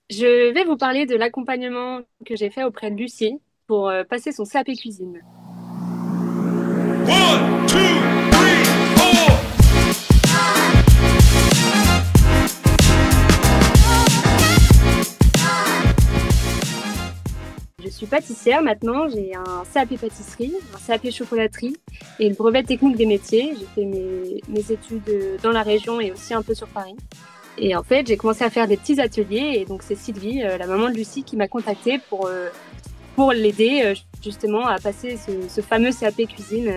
Je vais vous parler de l'accompagnement que j'ai fait auprès de Lucie pour passer son CAP cuisine. One, two, three, four. Je suis pâtissière maintenant, j'ai un CAP pâtisserie, un CAP chocolaterie et le brevet technique des métiers. J'ai fait mes études dans la région et aussi un peu sur Paris. Et en fait, j'ai commencé à faire des petits ateliers et donc c'est Sylvie, la maman de Lucie, qui m'a contactée pour l'aider justement à passer ce fameux CAP cuisine.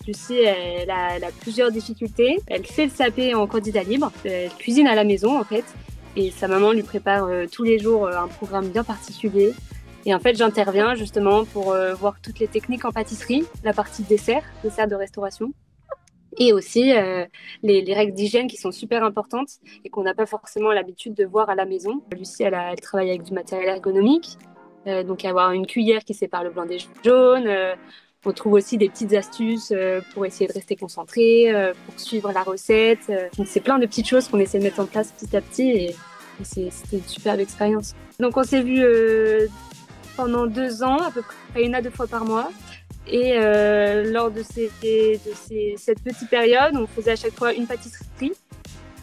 Lucie, elle a plusieurs difficultés. Elle fait le CAP en candidat libre, elle cuisine à la maison en fait, et sa maman lui prépare tous les jours un programme bien particulier. Et en fait, j'interviens justement pour voir toutes les techniques en pâtisserie, la partie dessert de restauration, et aussi les règles d'hygiène qui sont super importantes et qu'on n'a pas forcément l'habitude de voir à la maison. Lucie, elle travaille avec du matériel ergonomique, donc avoir une cuillère qui sépare le blanc des jaunes. On trouve aussi des petites astuces pour essayer de rester concentré, pour suivre la recette. Donc c'est plein de petites choses qu'on essaie de mettre en place petit à petit et c'était une superbe expérience. Donc on s'est vu pendant 2 ans, à peu près 1 à 2 fois par mois. Et lors de cette petite période, on faisait à chaque fois une pâtisserie.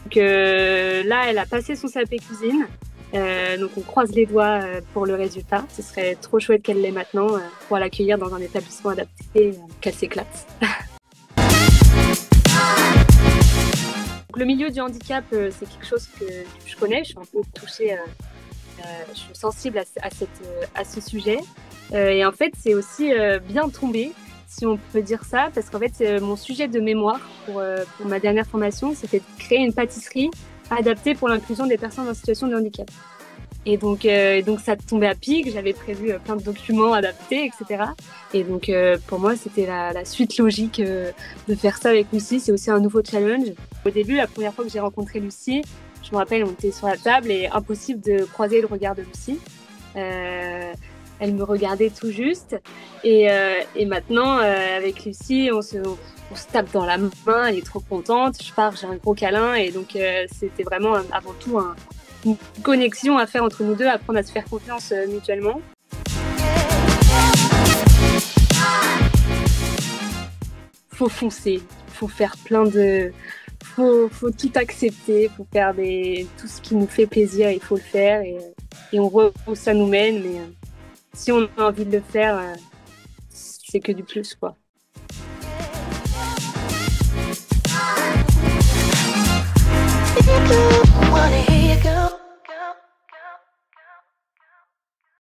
Donc là, elle a passé son CAP cuisine. Donc on croise les doigts pour le résultat. Ce serait trop chouette qu'elle l'ait maintenant pour l'accueillir dans un établissement adapté, qu'elle s'éclate. Donc, le milieu du handicap, c'est quelque chose que je connais. Je suis un peu touchée, je suis sensible à ce sujet. Et en fait, c'est aussi bien tombé, si on peut dire ça, parce qu'en fait, mon sujet de mémoire pour ma dernière formation, c'était de créer une pâtisserie adaptée pour l'inclusion des personnes en situation de handicap. Et donc ça tombait à pic, j'avais prévu plein de documents adaptés, etc. Et donc pour moi, c'était la suite logique de faire ça avec Lucie. C'est aussi un nouveau challenge. Au début, la première fois que j'ai rencontré Lucie, je me rappelle, on était sur la table et impossible de croiser le regard de Lucie. Elle me regardait tout juste. Et maintenant, avec Lucie, on se tape dans la main, elle est trop contente. Je pars, j'ai un gros câlin. Et donc, c'était vraiment avant tout une connexion à faire entre nous deux, apprendre à se faire confiance mutuellement. Faut foncer, faut faire faut tout accepter, faut faire tout ce qui nous fait plaisir, il faut le faire et on voit où ça nous mène, mais si on a envie de le faire, c'est que du plus, quoi.